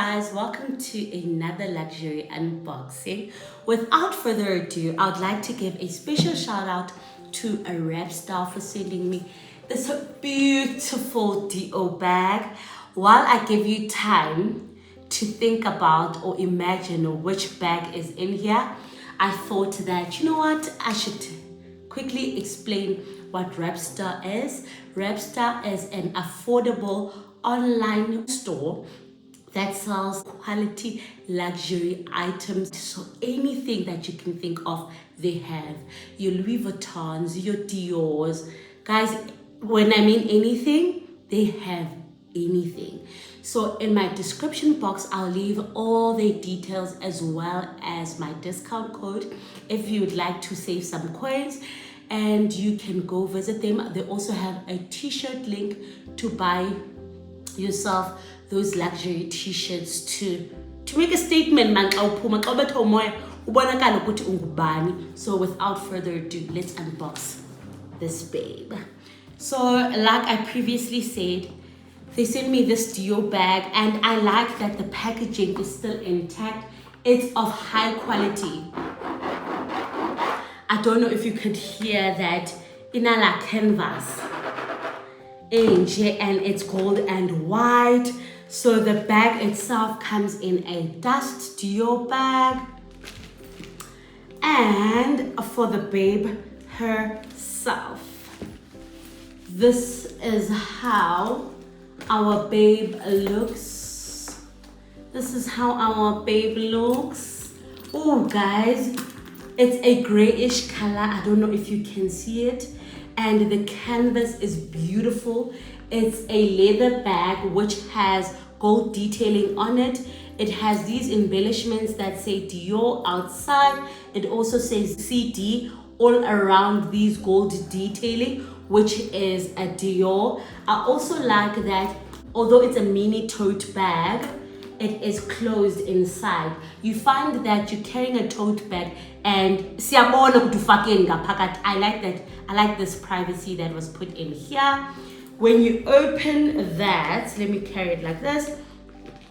guys, welcome to another luxury unboxing. Without further ado, I would like to give a special shout out to a rep star for sending me this beautiful DO bag. While I give you time to think about or imagine which bag is in here, I thought that, you know what, I should quickly explain what Repstar is. Repstar is an affordable online store that sells quality luxury items. So anything that you can think of, they have. Your Louis Vuittons, your Dior's. Guys, when I mean anything, they have anything. So in my description box, I'll leave all the details as well as my discount code if you would like to save some coins, and you can go visit them. They also have a t-shirt link to buy yourself those luxury t-shirts to make a statement, man. So without further ado, let's unbox this babe. So like I previously said, they sent me this Dio bag, and I like that the packaging is still intact. It's of high quality. I don't know if you could hear that in a canvas. And it's gold and white. So the bag itself comes in a dust Dio bag. And for the babe herself, this is how our babe looks. This is how our babe looks. Oh guys, it's a grayish color. I don't know if you can see it. And the canvas is beautiful. It's a leather bag which has gold detailing on it. It has these embellishments that say Dior outside. It also says CD all around these gold detailing, which is a Dior. I also like that although it's a mini tote bag, it is closed inside. You find that you're carrying a tote bag and I like that. I like this privacy that was put in here. When you open that, let me carry it like this.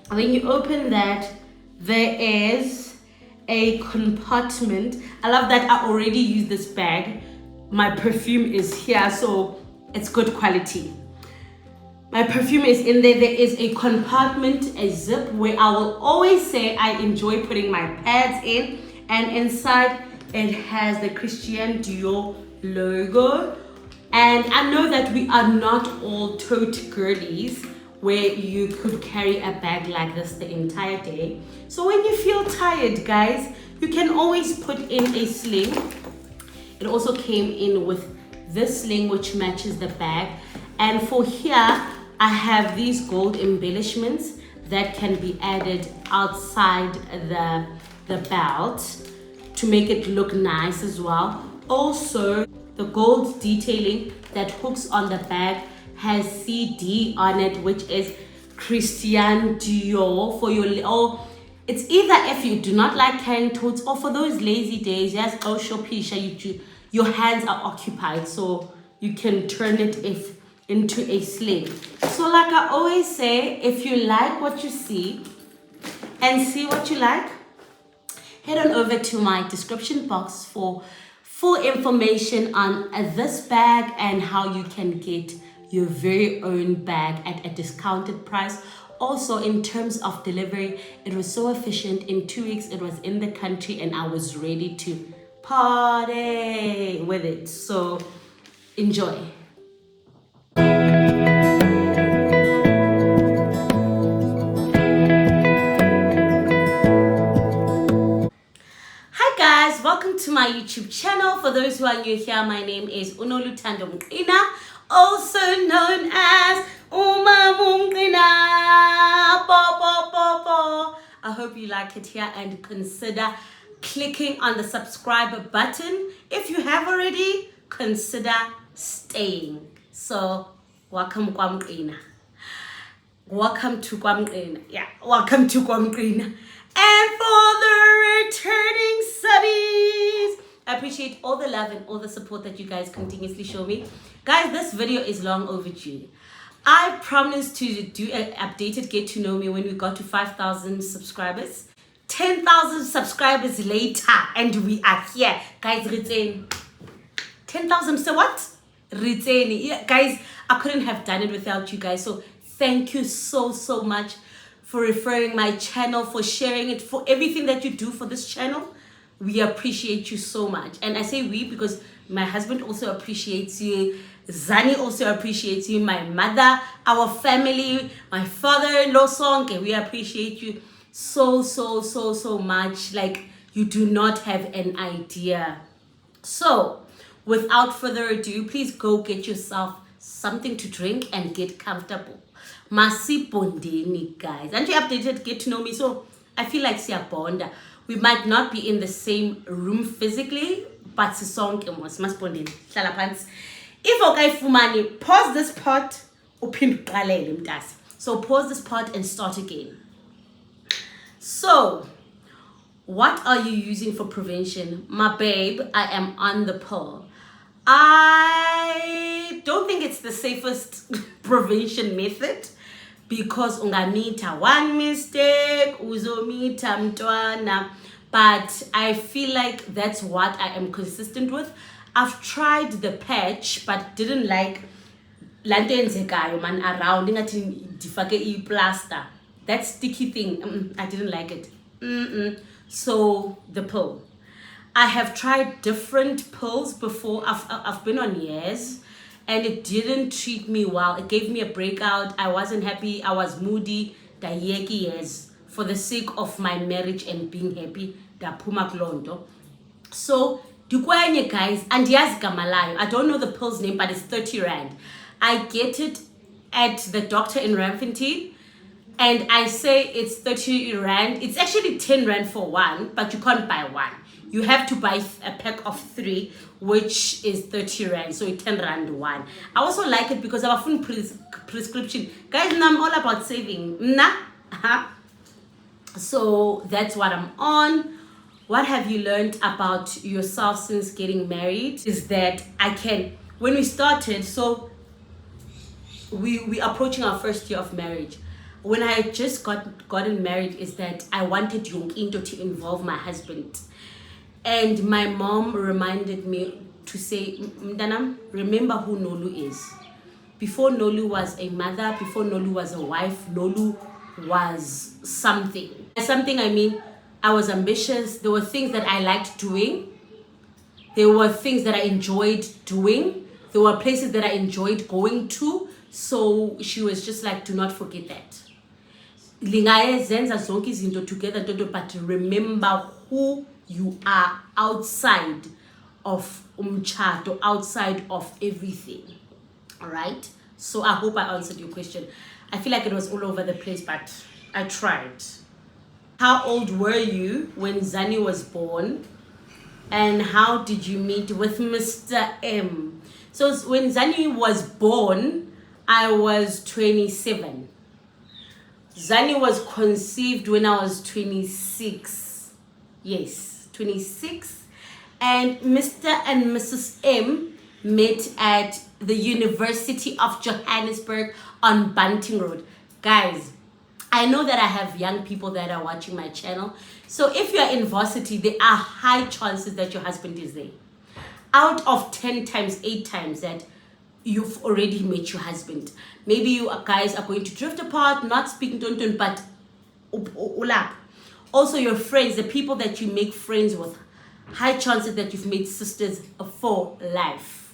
When you open that, there is a compartment. I love that I already used this bag. My perfume is here, so it's good quality. My perfume is in there. There is a compartment, a zip, where I will always say I enjoy putting my pads in. And inside, it has the Christian Dior logo. And I know that we are not all tote girlies where you could carry a bag like this the entire day. So when you feel tired, guys, you can always put in a sling. It also came in with this sling which matches the bag. And for here, I have these gold embellishments that can be added outside the belt to make it look nice as well. Also, the gold detailing that hooks on the bag has CD on it, which is Christian Dior for your, or it's either if you do not like carrying totes, or for those lazy days, yes, oh shopisha, your hands are occupied, so you can turn it into a sling. So like I always say, if you like what you see and see what you like, head on over to my description box for full information on this bag and how you can get your very own bag at a discounted price. Also, in terms of delivery, it was so efficient. In 2 weeks, it was in the country and I was ready to party with it. So enjoy. Welcome to my YouTube channel. For those who are new here, my name is Nolu, also known as I hope you like it here and consider clicking on the subscribe button. If you have already, consider staying. So welcome Kwamqina. Welcome to Kwamqina. Yeah, welcome to Kwamqina. And for the returning subbies, I appreciate all the love and all the support that you guys continuously show me. Guys, this video is long overdue. I promised to do an updated get to know me when we got to 5,000 subscribers. 10,000 subscribers later, and we are here. Guys, retain. 10,000, so what? Retain. Yeah, guys, I couldn't have done it without you guys. So thank you so much for referring my channel, for sharing it, for everything that you do for this channel. We appreciate you so much. And I say we because my husband also appreciates you. Zani also appreciates you. My mother, our family, my father-in-law, Sonke, we appreciate you so much. Like, you do not have an idea. So without further ado, please go get yourself something to drink and get comfortable. Masi bondeni, guys. And you updated, get to know me. So I feel like siya bonda. We might not be in the same room physically, but sisonke mos mas bondeni. Hlala phansi. If okay fumani, pause this part. So pause this part and start again. So, what are you using for prevention? My babe, I am on the pill. I don't think it's the safest prevention method because ungamita one mistake, uzomita mtwana. But I feel like that's what I am consistent with. I've tried the patch but didn't like lantenzekayo man around ngathi difake I plaster. That sticky thing, I didn't like it. So the pill. I have tried different pills before. I've been on years and it didn't treat me well. It gave me a breakout. I wasn't happy. I was moody. Dayeki years for the sake of my marriage and being happy. Da puma klondo. So dukwenye guys, and yes gamalayo. I don't know the pill's name, but it's 30 rand. I get it at the doctor in Ramfontein. And I say it's 30 rand. It's actually 10 rand for one, but you can't buy one. You have to buy a pack of 3, which is 30 rand. So it's 10 rand one. I also like it because I have a full prescription. Guys, now I'm all about saving. So that's what I'm on. What have you learned about yourself since getting married? Is that when we started, so we approaching our first year of marriage. When I had just gotten married, is that I wanted young into to involve my husband. And my mom reminded me to say, Mdanam, remember who Nolu is. Before Nolu was a mother, before Nolu was a wife, Nolu was something. By something I mean, I was ambitious. There were things that I liked doing. There were things that I enjoyed doing. There were places that I enjoyed going to. So she was just like, do not forget that. Zenza zonke izinto together, but remember who you are outside of umchato, outside of everything. All right. So I hope I answered your question. I feel like it was all over the place, but I tried. How old were you when Zani was born? And how did you meet with Mr. M? So when Zani was born, I was 27. Zani was conceived when I was 26. Yes, 26. And Mr. and Mrs. M met at the University of Johannesburg on Bunting Road. Guys, I know that I have young people that are watching my channel. So if you're in varsity, there are high chances that your husband is there. Out of 10 times, 8 times that you've already met your husband. Maybe you guys are going to drift apart, not speaking to but ulap. Also your friends, the people that you make friends with, high chances that you've made sisters for life.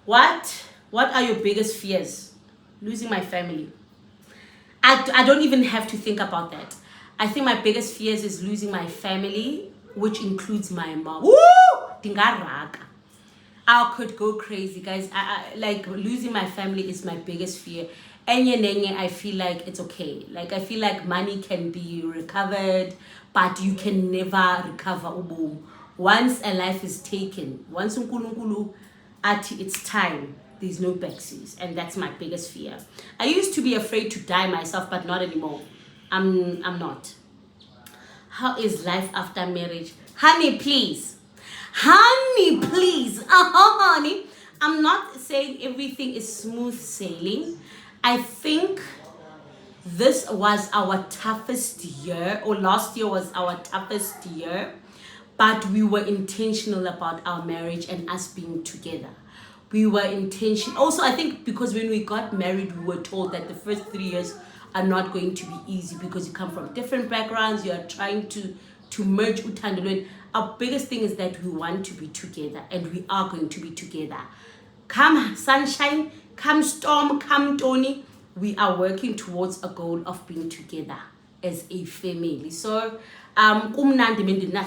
What are your biggest fears? Losing my family. I don't even have to think about that. I think my biggest fears is losing my family, which includes my mom. Woo! Dingaraka. I could go crazy, guys. I like losing my family is my biggest fear. Enye I feel like it's okay. Like I feel like money can be recovered, but you can never recover ubomi. Once a life is taken, once unkulunkulu ati it's time, there's no backseas, and that's my biggest fear. I used to be afraid to die myself, but not anymore. I'm not. How is life after marriage? Honey, please. Honey, please. Honey. I'm not saying everything is smooth sailing. I think this was our toughest year, or last year was our toughest year, but we were intentional about our marriage and us being together. We were intentional. Also, I think because when we got married, we were told that the first 3 years are not going to be easy because you come from different backgrounds. You are trying to merge uthandolweni. Our biggest thing is that we want to be together, and we are going to be together. Come sunshine, come storm, come Tony, we are working towards a goal of being together as a family. So kumnandi mendina,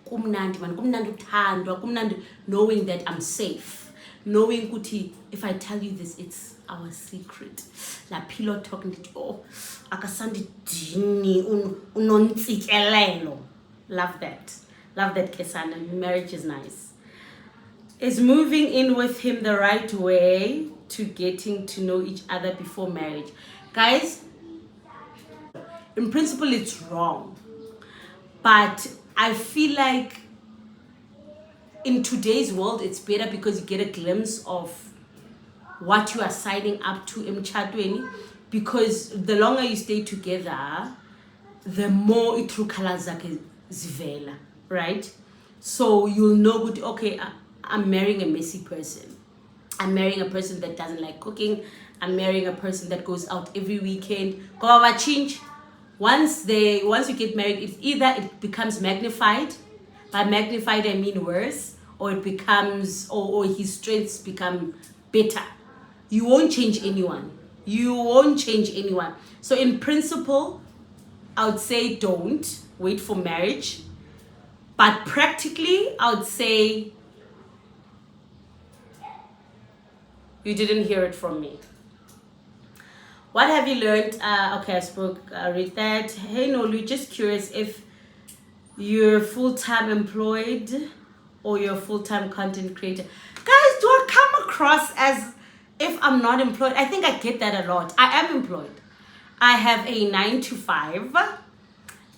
kumnandi man, kumnandi uthandwa, kumnandi knowing that I'm safe, knowing kuti if I tell you this, it's our secret. La pillow talking to oh akasandi dini unontsikelelo. Love that Kesana. Marriage is nice. Is moving in with him the right way to getting to know each other before marriage? Guys, in principle it's wrong, but I feel like in today's world it's better because you get a glimpse of what you are signing up to emchadweni, because the longer you stay together, the more itrukalazake zivela, right? So you'll know, okay, I'm marrying a messy person. I'm marrying a person that doesn't like cooking. I'm marrying a person that goes out every weekend. Change. Once you get married, it's either it becomes magnified. By magnified I mean worse, or it becomes or his strengths become better. You won't change anyone. So in principle, I would say don't wait for marriage. But practically, I would say you didn't hear it from me. What have you learned? Okay, I read that. Hey Nolu, just curious if you're full-time employed or you're a full-time content creator. Guys, do I come across as if I'm not employed? I think I get that a lot. I am employed. I have a 9 to 5.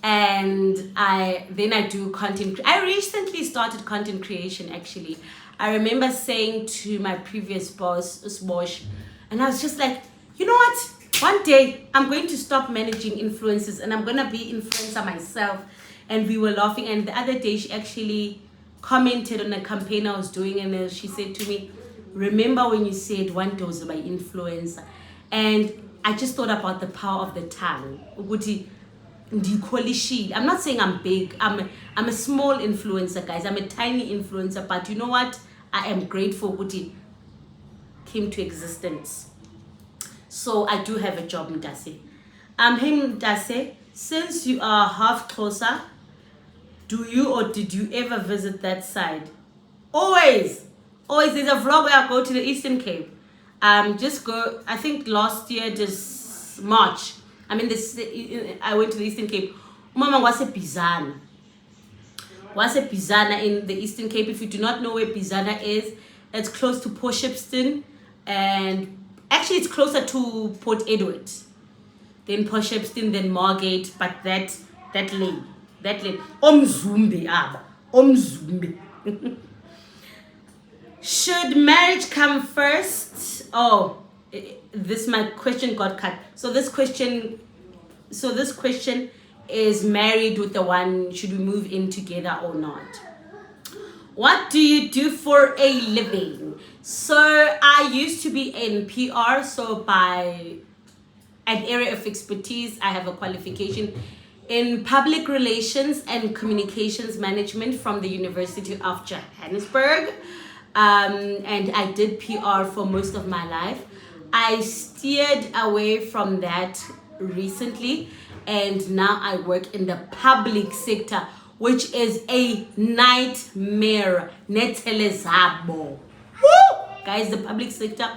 And I do content. I recently started content creation actually. I remember saying to my previous boss, Smosh, and I was just like, you know what? One day I'm going to stop managing influencers and I'm gonna be influencer myself. And we were laughing. And the other day she actually commented on a campaign I was doing, and then she said to me, remember when you said one day was by influencer? And I just thought about the power of the tongue. I'm not saying I'm big. I'm a small influencer, guys. I'm a tiny influencer, but you know what? I am grateful that it came to existence. So I do have a job, Mtase. Hey Mtase, since you are half closer, do you or did you ever visit that side? Always. There's a vlog where I go to the Eastern Cape. Just go. I think last year, this March. I went to the Eastern Cape. Mama was a Bizana. In the Eastern Cape. If you do not know where Bizana is, it's close to Port Shepstone, and actually it's closer to Port Edward than Port Shepstone, then Margate, but that lane. Omzumbe. Should marriage come first? Oh, my question got cut. So this question is married with the one, should we move in together or not? What do you do for a living? So I used to be in PR, so by an area of expertise, I have a qualification in public relations and communications management from the University of Johannesburg. And I did PR for most of my life. I steered away from that recently, and now I work in the public sector, which is a nightmare. Netelezabo. Guys, the public sector,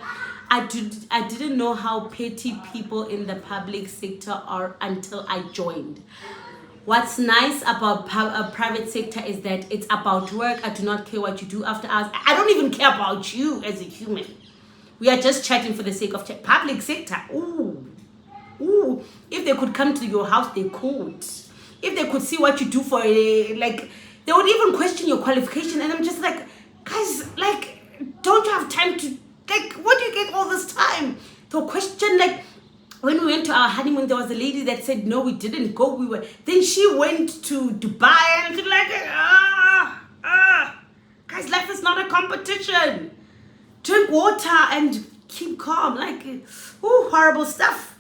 I didn't know how petty people in the public sector are until I joined. What's nice about a private sector is that it's about work. I do not care what you do after hours. I don't even care about you as a human. We are just chatting for the sake of chat. Public sector, ooh. If they could come to your house, they could. If they could see what you do for they would even question your qualification. And I'm just like, guys, like, don't you have time to, like, what do you get all this time? The question, like, when we went to our honeymoon, there was a lady that said, no, we didn't go. Then she went to Dubai and she's like, guys, life is not a competition. Drink water and keep calm. Like, horrible stuff.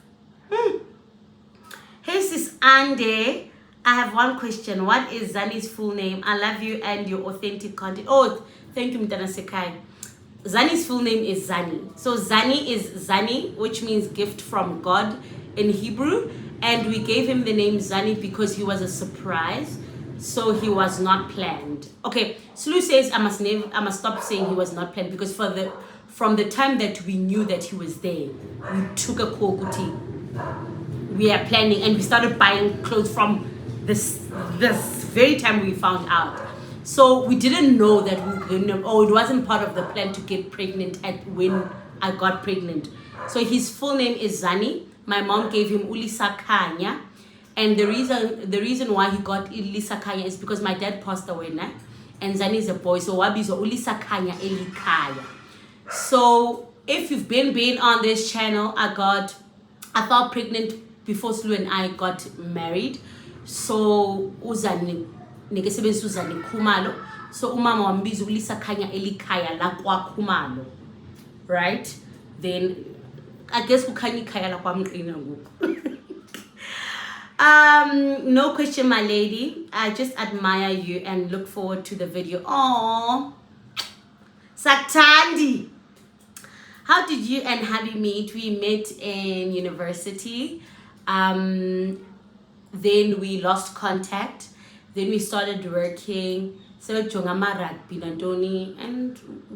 Hey, sis Ande, I have one question. What is Zani's full name? I love you and your authentic content. Oh, thank you, Mtana Sekai. Zani's full name is Zani. So Zani is Zani, which means gift from God in Hebrew. And we gave him the name Zani because he was a surprise. So he was not planned. Okay, Sulu says I must stop saying he was not planned, because from the time that we knew that he was there, we took a kokuti. We are planning, and we started buying clothes from this very time we found out. So we didn't know that we were going to, it wasn't part of the plan to get pregnant when I got pregnant. So his full name is Zani. My mom gave him Ulisa Kanya. And the reason why he got Ulisa Kanya is because my dad passed away now. And Zani is a boy. So Wabizo Ulisa Kanya Elikaya. So if you've been on this channel, I fell pregnant before Slu and I got married. So Uzani Nekesebe Suzani Kumalo. So umama wambizo Ulisa Kanya Elikaya la kwa Kumalo. Right? Then I guess Kukanya Kaya la kwa mkrina nguku. No question, my lady. I just admire you and look forward to the video. Aww. Satandi. How did you and Habi meet? We met in university. Then we lost contact. Then we started working. And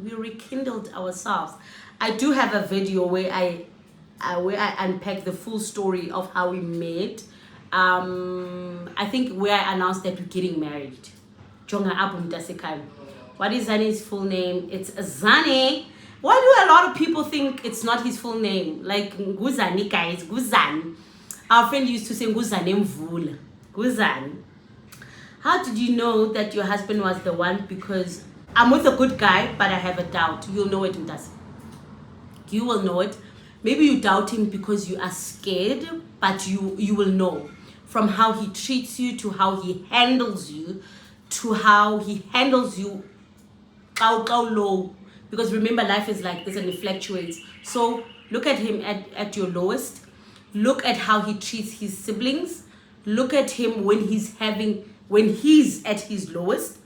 we rekindled ourselves. I do have a video where I unpack the full story of how we met. I think where I announced that we're getting married. What is Zani's full name? It's Zani. Why do a lot of people think it's not his full name? Like Guzani, guys, Guzani. Our friend used to say Guzani Mvula. Guzani. How did you know that your husband was the one? Because I'm with a good guy, but I have a doubt. You'll know it, Mtasi. You will know it. Maybe you doubt him because you are scared, but you will know. From how he treats you, to how he handles you, to how he handles you low. Because remember, life is like this and it fluctuates. So look at him at your lowest. Look at how he treats his siblings. Look at him when he's at his lowest.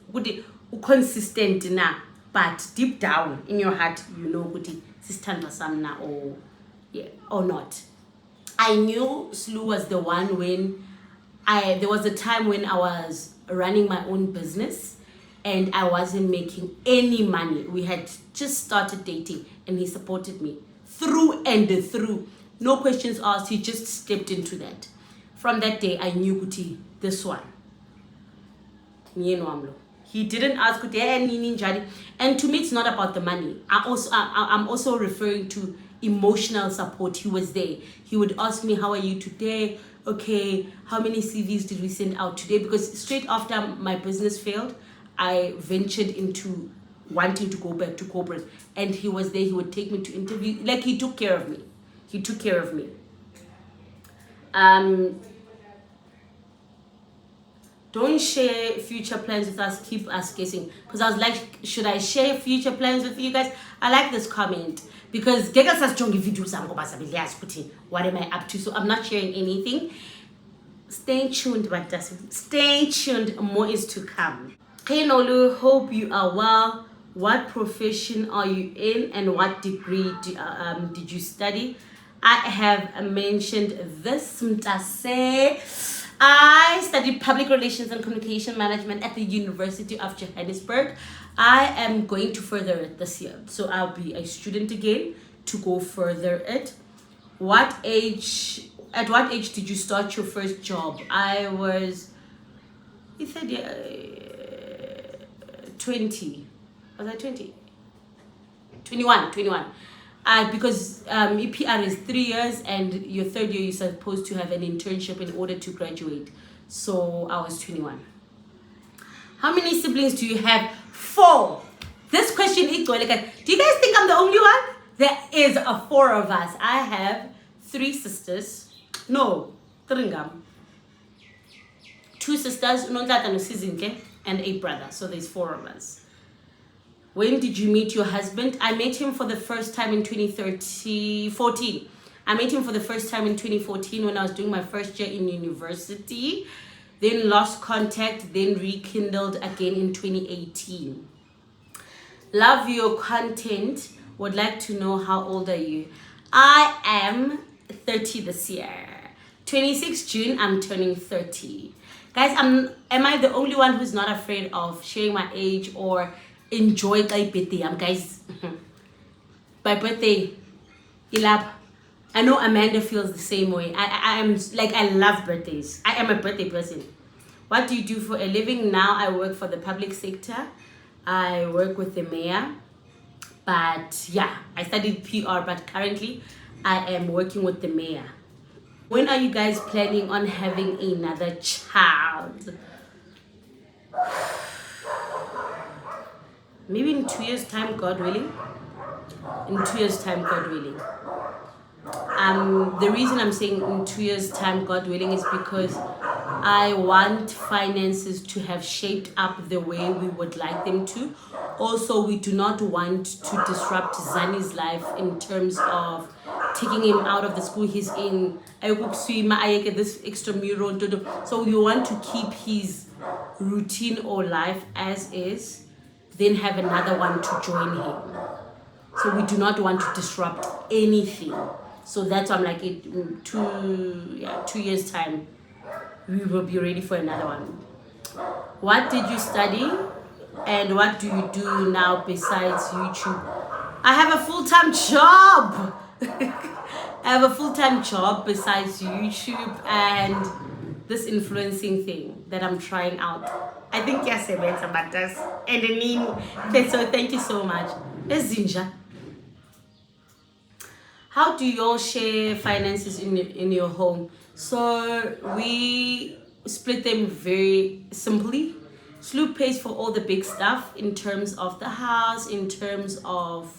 Consistent na, but deep down in your heart, you know or not. I knew Slu was the one when there was a time when I was running my own business and I wasn't making any money. We had just started dating and he supported me through and through. No questions asked. He just stepped into that. From that day, I knew Kuti, this one. He didn't ask Kuti, and to me, it's not about the money. I'm also referring to emotional support. He was there. He would ask me, how are you today? Okay, how many CVs did we send out today? Because straight after my business failed, I ventured into wanting to go back to corporate, and he was there. He would take me to interview. Like, he took care of me. He took care of me. Don't share future plans with us. Keep us guessing. Because I was like, should I share future plans with you guys? I like this comment. Because what am I up to? So I'm not sharing anything. Stay tuned, Bantase. Stay tuned. More is to come. Hey Nolu, hope you are well. What profession are you in and what degree did you study? I have mentioned this, Mtase. I studied public relations and communication management at the University of Johannesburg. I am going to further it this year. So I'll be a student again to go further it. At what age did you start your first job? I was, you said 20. Was I 20? 21. Because EPR is 3 years and your third year you're supposed to have an internship in order to graduate. So I was 21. How many siblings do you have? 4. This question is do you guys think I'm the only one? There is a 4 of us. I have 3 sisters. No, 3 ngam. 2 sisters, and 8 brothers. So there's 4 of us. When did you meet your husband? I met him for the first time in 2014. I met him for the first time in 2014 when I was doing my first year in university. Then lost contact, then rekindled again in 2018. Love your content. Would like to know how old are you? I am 30 this year. 26 June, I'm turning 30. Guys, am I the only one who's not afraid of sharing my age or enjoy my birthday? Guys, my birthday, I know Amanda feels the same way. I love birthdays. I am a birthday person. What do you do for a living? Now I work for the public sector. I work with the mayor. But yeah, I studied PR, but currently I am working with the mayor. When are you guys planning on having another child? Maybe in 2 years' time, God willing. In 2 years' time, God willing. The reason I'm saying in 2 years' time, God willing, is because I want finances to have shaped up the way we would like them to. Also, we do not want to disrupt Zani's life in terms of taking him out of the school he's in. This extramural. So we want to keep his routine or life as is, then have another one to join him. So we do not want to disrupt anything. So that's why I'm like, in 2 years' time, we will be ready for another one. What did you study? And what do you do now besides YouTube? I have a full-time job. I have a full-time job besides YouTube and this influencing thing that I'm trying out. I think yes, Bantase. And I mean, so thank you so much. Zinja. How do you all share finances in your home? So we split them very simply. Sloop pays for all the big stuff in terms of the house, in terms of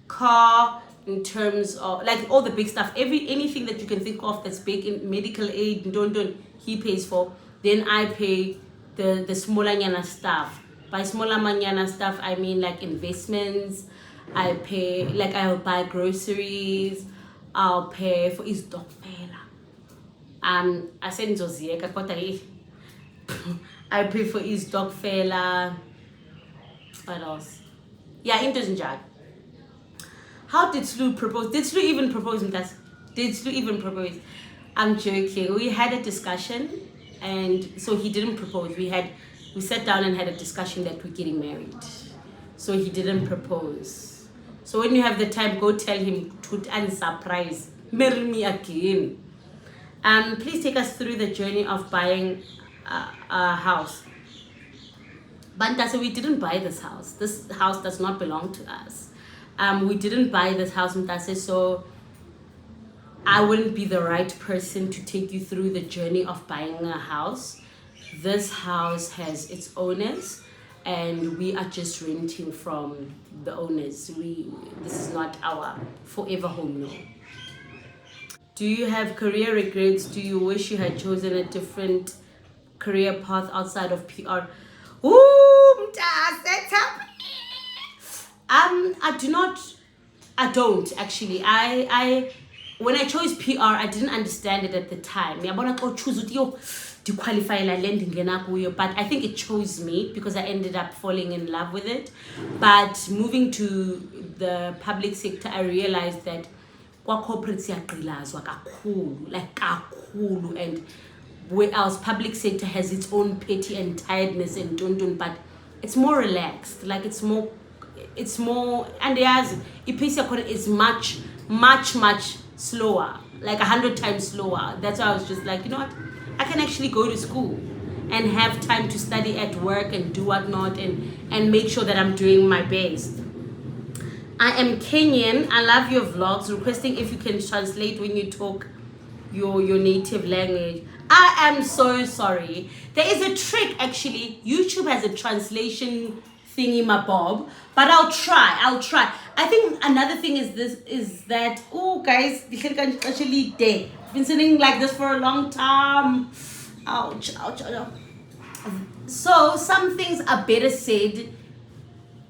car, in terms of like all the big stuff. Anything that you can think of that's big in medical aid, he pays for. Then I pay the smaller nyana stuff. By smaller manyana stuff, I mean like investments. I pay, like I'll buy groceries. I'll pay for his dog fela. I said I pay for his dog fela. What else? Yeah, it doesn't judge. How did Slu propose? Did Slu even propose? Did Slu even propose? I'm joking. We had a discussion, and so he didn't propose. We sat down and had a discussion that we're getting married. So he didn't propose. So when you have the time, go tell him to surprise. Marry me again. Please take us through the journey of buying a house. Bantase, we didn't buy this house. This house does not belong to us. We didn't buy this house, Bantase, so I wouldn't be the right person to take you through the journey of buying a house. This house has its owners, and we are just renting from the owners. This is not our forever home, no. Do you have career regrets? Do you wish you had chosen a different career path outside of PR? Ooh, that's happening. I don't actually. When I chose PR, I didn't understand it at the time. But I think it chose me because I ended up falling in love with it. But moving to the public sector, I realized that corporate and whereas public sector has its own petty and tiredness and but it's more relaxed. Like it's more and it's much slower, like 100 times slower. That's why I was just like, you know what, I can actually go to school and have time to study at work and do whatnot and make sure that I'm doing my best. I am Kenyan. I love your vlogs. Requesting if you can translate when you talk your native language. I am so sorry. There is a trick actually. YouTube has a translation thingy my bob, but I'll try. I think another thing is that, oh guys, actually day. I've been sitting like this for a long time. Ouch. So some things are better said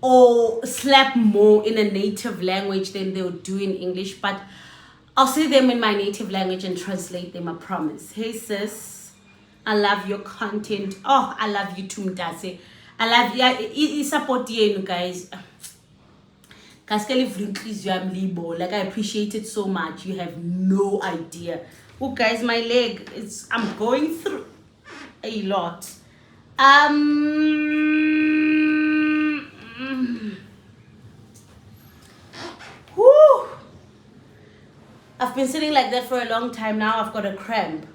or slap more in a native language than they'll do in English, but I'll say them in my native language and translate them, I promise. Hey sis, I love your content. Oh, I love you too, Mtase. I love you. I support you guys. Like, I appreciate it so much. You have no idea. Oh guys, my leg, I'm going through a lot. Whew. I've been sitting like that for a long time now. I've got a cramp.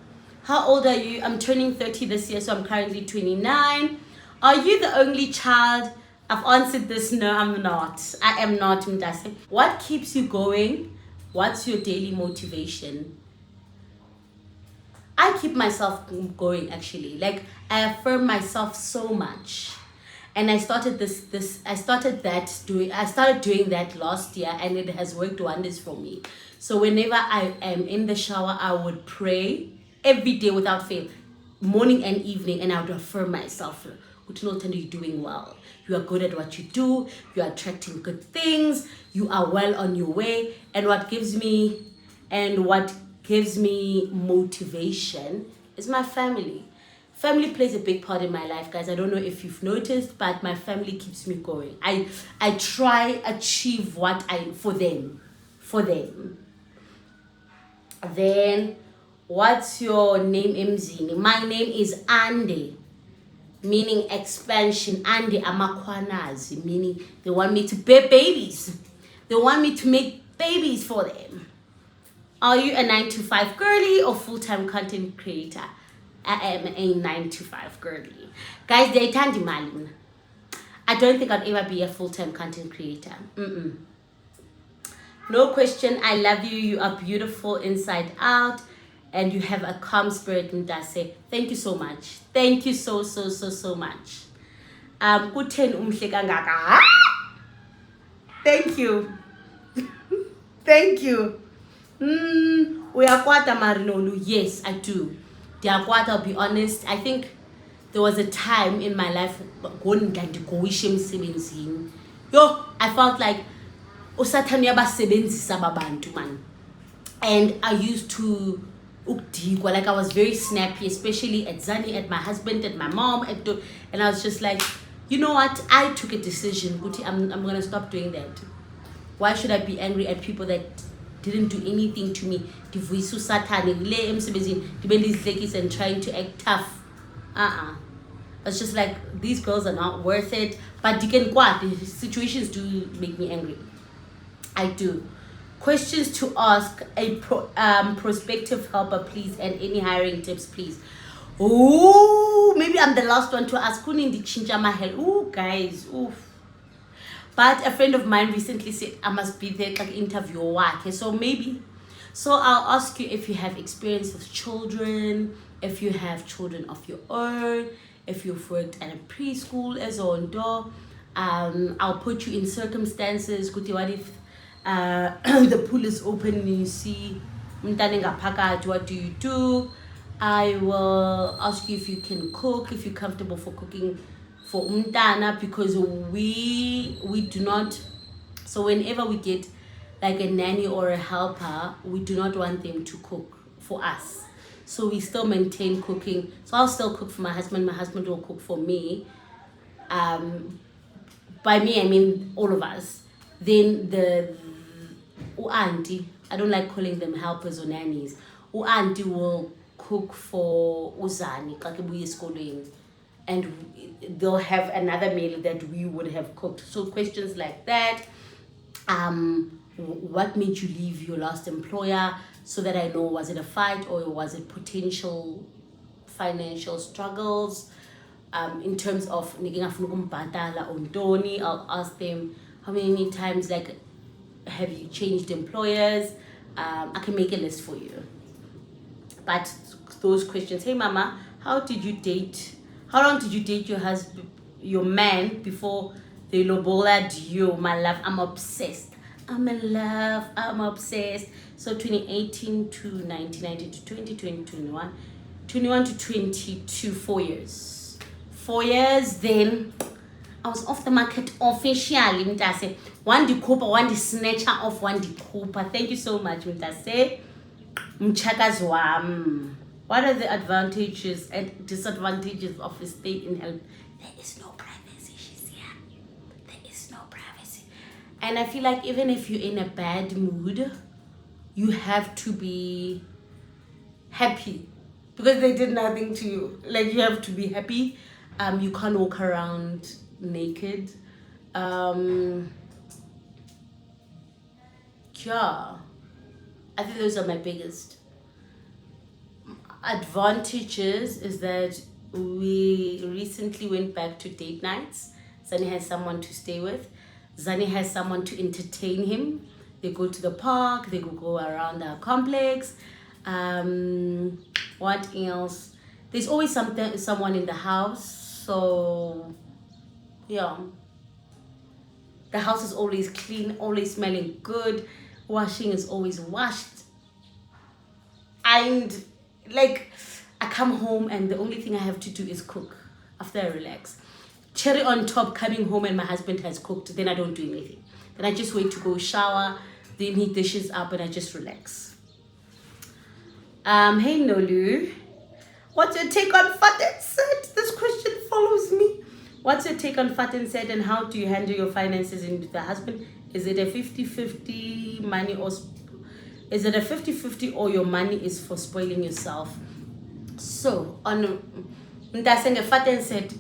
How old are you? I'm turning 30 this year, so I'm currently 29. Are you the only child? I've answered this. No, I'm not. I am not, Mdase. What keeps you going? What's your daily motivation? I keep myself going, actually. Like, I affirm myself so much. And I started doing that last year, and it has worked wonders for me. So whenever I am in the shower, I would pray every day without fail, morning and evening, and I would affirm myself. You're doing well. You are good at what you do. You are attracting good things. You are well on your way. And what gives me motivation is my family. Family plays a big part in my life, guys. I don't know if you've noticed, but my family keeps me going. I try achieve what for them. Then, what's your name, Mzini? My name is Ande, meaning expansion. Ande Amakwanazi, meaning they want me to bear babies. They want me to make babies for them. Are you a 9-to-5 girly or full-time content creator? I am a 9-to-5 girly. Guys, I don't think I'd ever be a full-time content creator. No question. I love you. You are beautiful inside out. And you have a calm spirit, Mdase. Thank you so much. Thank you so much. Thank you. Thank you. Uyakwata Nolu. Yes, I do. Diyakwata, I'll be honest. I think there was a time in my life I felt like man. And I used to like I was very snappy, especially at Zani, at my husband, at my mom, and I was just like, you know what? I took a decision. I'm gonna stop doing that. Why should I be angry at people that didn't do anything to me? And trying to act tough. It's just like, these girls are not worth it. But you can the situations do make me angry. I do. Questions to ask a prospective helper, please, and any hiring tips, please. Oh, maybe I'm the last one to ask. Oh, guys. Oof. But a friend of mine recently said I must be there like interview work. So I'll ask you if you have experience with children, if you have children of your own, if you've worked at a preschool as ondo. I'll put you in circumstances. What if the pool is open and you see what do you do? I will ask you if you can cook, if you're comfortable for cooking for umntana, because we do not, so whenever we get like a nanny or a helper, we do not want them to cook for us. So we still maintain cooking. So I'll still cook for my husband will cook for me. By me I mean all of us. Then the auntie, I don't like calling them helpers or nannies. Auntie will cook for Uzani, and they'll have another meal that we would have cooked. So questions like that. What made you leave your last employer? So that I know, was it a fight or was it potential financial struggles? In terms of I'll ask them how many times, like, have you changed employers? I can make a list for you. But those questions, hey mama, how long did you date your man before The Lobola Dio, my love, I'm obsessed. I'm in love, I'm obsessed. So 2018 to 1990 to 2020, 21 to 22, 4 years. 4 years, then I was off the market officially, Mtase. One the Cooper, one the snatcher of one the Cooper. Thank you so much, Mtase. Mchakazwam. What are the advantages and disadvantages of a stay in health? There is no privacy, she's here. There is no privacy. And I feel like even if you're in a bad mood, you have to be happy because they did nothing to you. Like, you have to be happy. You can't walk around naked. Yeah, I think those are my biggest advantages. Is that we recently went back to date nights. Zani has someone to stay with. Zani has someone to entertain him. They go to the park, they go around the complex. What else? There's always someone in the house. So yeah, the house is always clean, always smelling good. Washing is always washed. And like, I come home and the only thing I have to do is cook after I relax. Cherry on top, coming home and my husband has cooked, then I don't do anything. Then I just wait to go shower, then he dishes up and I just relax. Hey Nolu, what's your take on fat and set? This question follows me. What's your take on fat and set, and how do you handle your finances in the husband? Is it a 50-50 money, or is it a 50-50 or your money is for spoiling yourself? So on Mtasenge fat and set,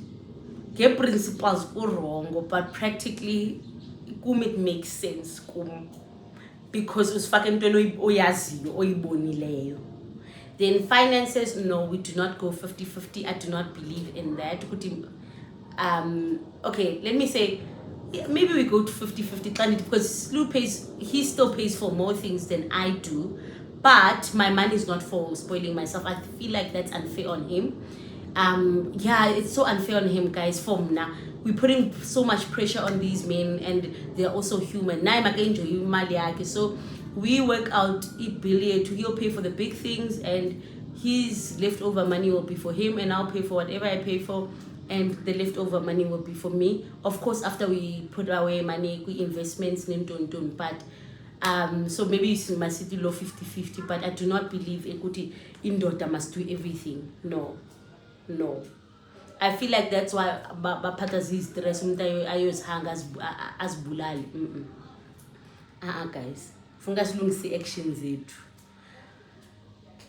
get principles are wrong, but practically it makes sense because usifaka into oyaziyo oyibonileyo. Then finances, no, we do not go 50-50. I do not believe in that. Okay, let me say, maybe we go to 50-50 because he still pays for more things than I do, but my money is not for spoiling myself. I feel like that's unfair on him. Yeah, it's so unfair on him, guys. We're putting so much pressure on these men, and they're also human. So we work out he'll pay for the big things, and his leftover money will be for him, and I'll pay for whatever I pay for, and the leftover money will be for me. Of course, after we put away money, we investments, but so maybe it's my city low 50-50, but I do not believe Indota must do everything. No. I feel like that's why Bapatazi stress I use hang as bulali. Guys. Fungas lungsi actions it.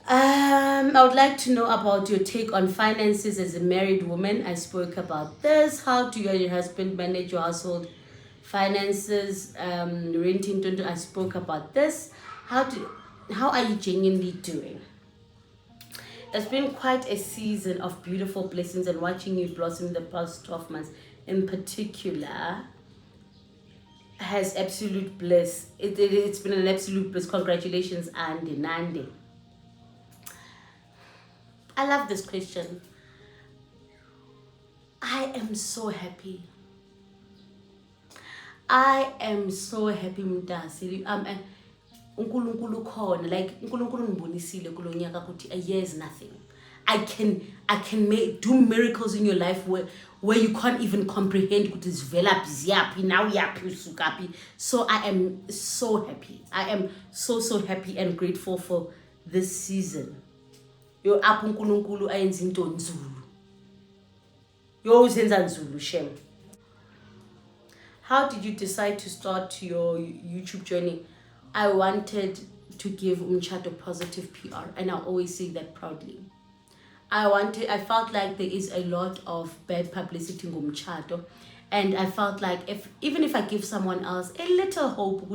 I would like to know about your take on finances as a married woman. I spoke about this. How do you and your husband manage your household finances? Renting, I spoke about this. How are you genuinely doing? It's been quite a season of beautiful blessings, and watching you blossom the past 12 months in particular has absolute bliss. It's been an absolute bliss. Congratulations, Andy Nandi. I love this question. I am so happy. Mtasi. uNkulunkulu khona, like uNkulunkulu ngibonisile kulo nyaka ukuthi there's nothing. I can do miracles in your life where you can't even comprehend ukuthi zivela phi now yaphi usukapi. So I am so happy. I am so happy and grateful for this season. Yo apho uNkulunkulu ayenza into nzulu. Yo uzenza nzulu shem. How did you decide to start your YouTube journey? I wanted to give Umchato positive PR, and I'll always say that proudly. I felt like there is a lot of bad publicity in Umchato, and I felt like even if I give someone else a little hope,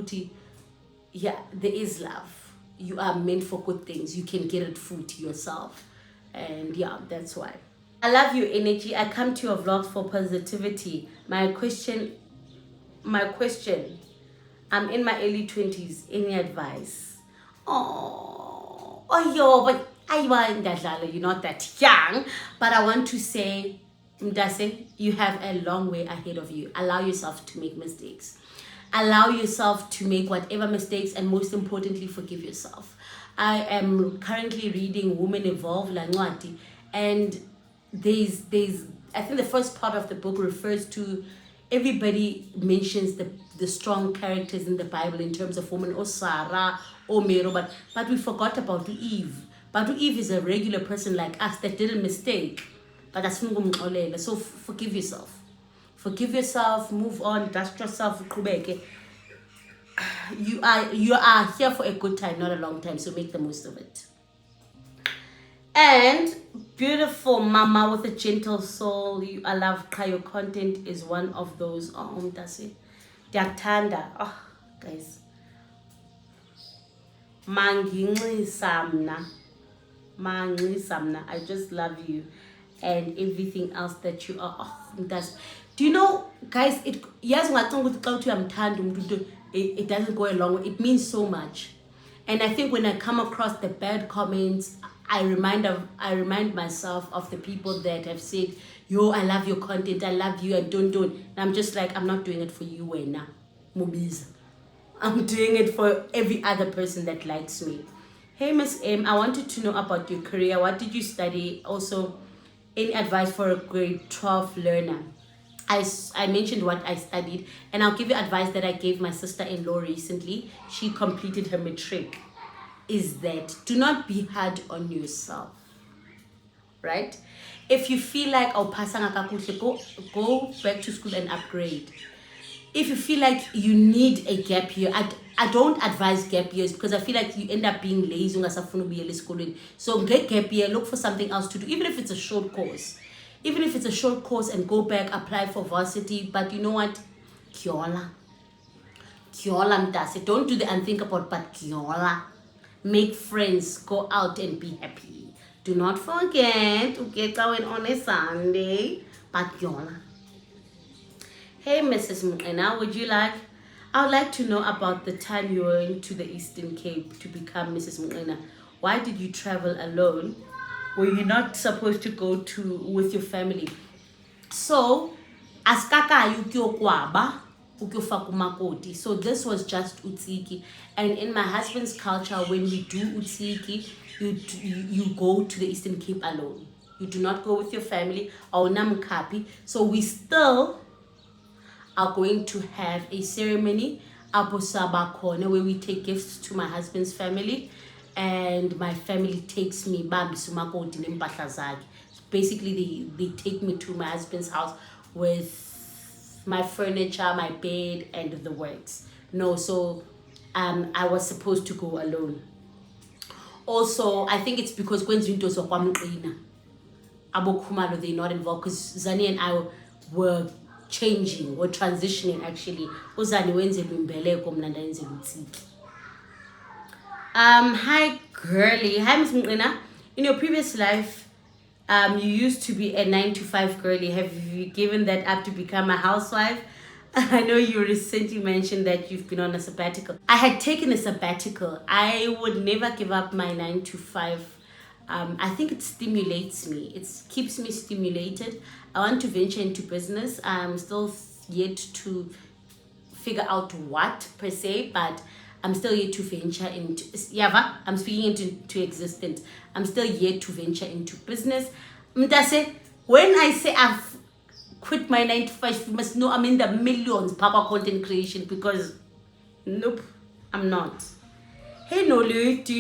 yeah, there is love. You are meant for good things. You can get it through to yourself, and yeah, that's why. I love your energy. I come to your vlogs for positivity. My question. I'm in my early 20s. Any advice? But you're not that young. But I want to say, Mtase, you have a long way ahead of you. Allow yourself to make mistakes. Allow yourself to make whatever mistakes, and most importantly, forgive yourself. I am currently reading Women Evolve Lancwadi, and there's I think the first part of the book refers to, everybody mentions the strong characters in the Bible in terms of women, or Sarah, or Mary, but we forgot about Eve. But Eve is a regular person like us that did a mistake. But that's so forgive yourself. Forgive yourself, move on, dust yourself. You are here for a good time, not a long time, so make the most of it. And beautiful mama with a gentle soul, I love your content is one of those. Oh, that's it. Diyakuthanda. Oh, guys. Manginci samna. I just love you and everything else that you are. Oh, that's. Do you know, guys? It doesn't go along. It means so much, and I think when I come across the bad comments, I remind myself of the people that have said, "Yo, I love your content. I love you," and don't. And I'm just like, I'm not doing it for you, Wena, Mobiza. I'm doing it for every other person that likes me. Hey, Miss M, I wanted to know about your career. What did you study? Also, any advice for a grade 12 learner? I mentioned what I studied, and I'll give you advice that I gave my sister-in-law recently. She completed her matric. Is that do not be hard on yourself, right? If you feel like go back to school and upgrade. If you feel like you need a gap year, I don't advise gap years because I feel like you end up being lazy. So get gap year, look for something else to do, even if it's a short course. Even if it's a short course, and go back, apply for varsity. But you know what? Kiola mtase. Don't do the unthinkable, but kiola. Make friends, go out and be happy. Do not forget to get going on a Sunday, but kiola. Hey, Mrs. Muena, I would like to know about the time you went to the Eastern Cape to become Mrs. Muena. Why did you travel alone? Were you not supposed to go with your family? So, askaka ukyokwaba, ukyofakumakoti. So this was just utsiki. And in my husband's culture, when we do utsiki, you go to the Eastern Cape alone. You do not go with your family. So we still are going to have a ceremony where we take gifts to my husband's family, and my family takes me basically they take me to my husband's house with my furniture, my bed, and the works. So I was supposed to go alone. Also, I think it's because when Zintos of Abo Kumalo, they're not involved, because Zani and I were transitioning actually. Hi girly. Hi, Miss Mrina. In your previous life, you used to be a 9-to-5 girly. Have you given that up to become a housewife? I know you recently mentioned that you've been on a sabbatical. I had taken a sabbatical. I would never give up my 9-to-5. I think it stimulates me. It keeps me stimulated. I want to venture into business. I'm still yet to figure out what per se, but I'm still yet to venture into Yava. I'm speaking into existence. I'm still yet to venture into business. Mtase, when I say I've quit my 9-to-5, you must know I'm in the millions Papa content creation, because nope, I'm not. Hey Nolu, do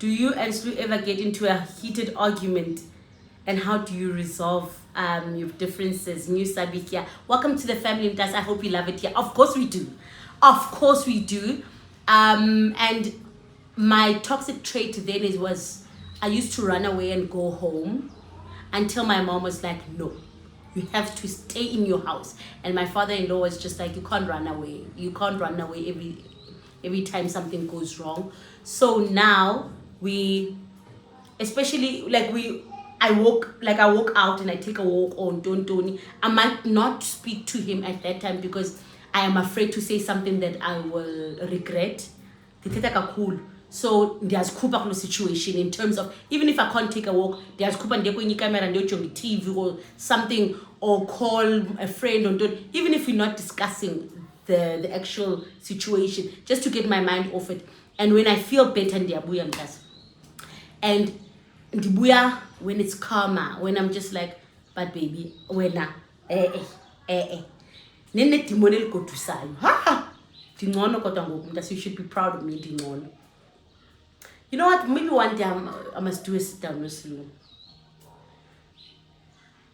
you and Slu ever get into a heated argument? And how do you resolve your differences? New Sabikia. Welcome to the family, Mtas. I hope you love it here. Of course we do. Of course we do. And my toxic trait then was I used to run away and go home until my mom was like, no, you have to stay in your house. And my father-in-law was just like, you can't run away. You can't run away every time something goes wrong. So now I walk out and I take a walk on Tony. I might not speak to him at that time because I am afraid to say something that I will regret. So there's kupa situation in terms of, even if I can't take a walk, there's kupa ndiye camera and TV or something, or call a friend, or don't, even if we're not discussing the actual situation, just to get my mind off it. And when I feel better, ndiyabuya mntase. And ndibuya when it's calmer, when I'm just like, but baby, wena nene dimoni eligodusayo, ha ndingcono kodwa ngoku mntase, you should be proud of me, ndingcono. You know what, maybe one day I must do a sit down with you.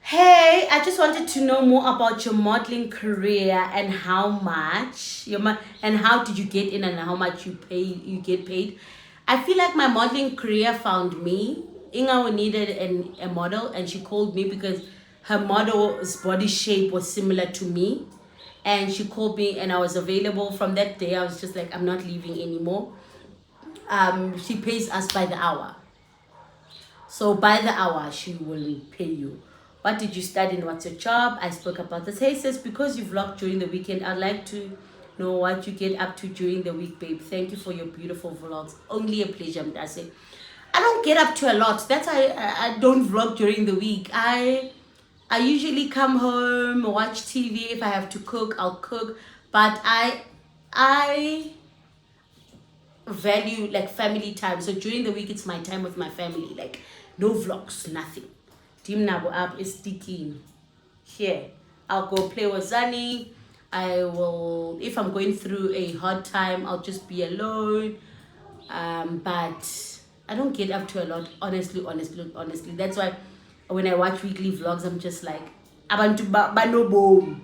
Hey, I just wanted to know more about your modeling career and how much and how did you get in and how much you get paid. I feel like my modeling career found me. Inga needed a model, and she called me because her model's body shape was similar to me, and she called me and I was available. From that day I was just like, I'm not leaving anymore. She pays us by the hour, so by the hour she will pay you. What did you study and what's your job? I spoke about this. Hey sis, because you vlog during the weekend, I'd like to know what you get up to during the week, babe. Thank you for your beautiful vlogs. Only a pleasure, Mntase. I don't get up to a lot. That's why I don't vlog during the week. I usually come home, watch TV. If I have to cook, I'll cook. But I value like family time. So during the week, it's my time with my family. Like no vlogs, nothing. Team Nabo app is sticking here. I'll go play with Zani. I will, if I'm going through a hard time, I'll just be alone. But I don't get up to a lot, honestly. That's why when I watch weekly vlogs, I'm just like, abantu banobo.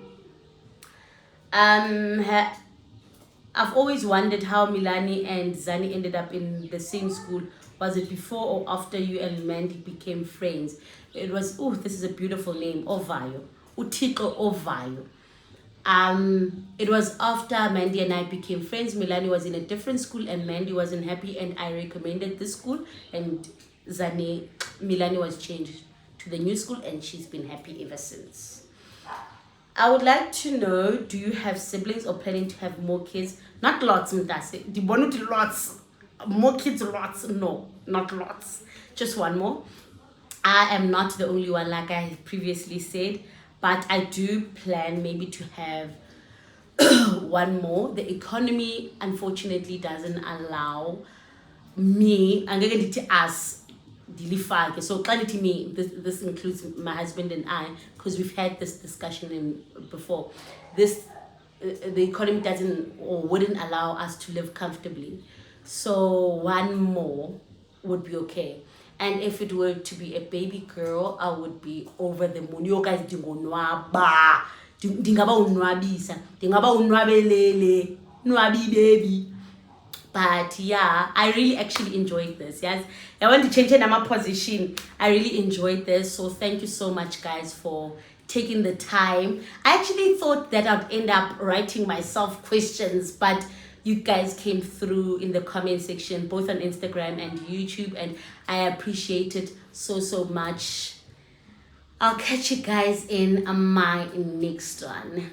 I've always wondered how Milani and Zani ended up in the same school. Was it before or after you and Mandy became friends? It was, oh, this is a beautiful name, Ovayo. Utiko Ovayo. It was after Mandy and I became friends. Milani was in a different school and Mandy wasn't happy, and I recommended this school, and Milani was changed to the new school and she's been happy ever since. I would like to know, do you have siblings or planning to have more kids? Not lots, Mntase. Lots. More kids, lots. No, not lots. Just one more. I am not the only one, like I previously said, but I do plan maybe to have one more. The economy unfortunately doesn't allow me, and us, so me, this includes my husband and I, because we've had this discussion before. The economy doesn't or wouldn't allow us to live comfortably. So one more would be okay. And if it were to be a baby girl, I would be over the moon. You guys dingonwaba. Dingaba unwabisa. Dingaba unwabelele. Nwabi baby. But yeah, I really actually enjoyed this. Yes, I want to change my position. I really enjoyed this. So thank you so much, guys, for taking the time. I actually thought that I'd end up writing myself questions, but you guys came through in the comment section, both on Instagram and YouTube, and I appreciate it so much. I'll catch you guys in my next one.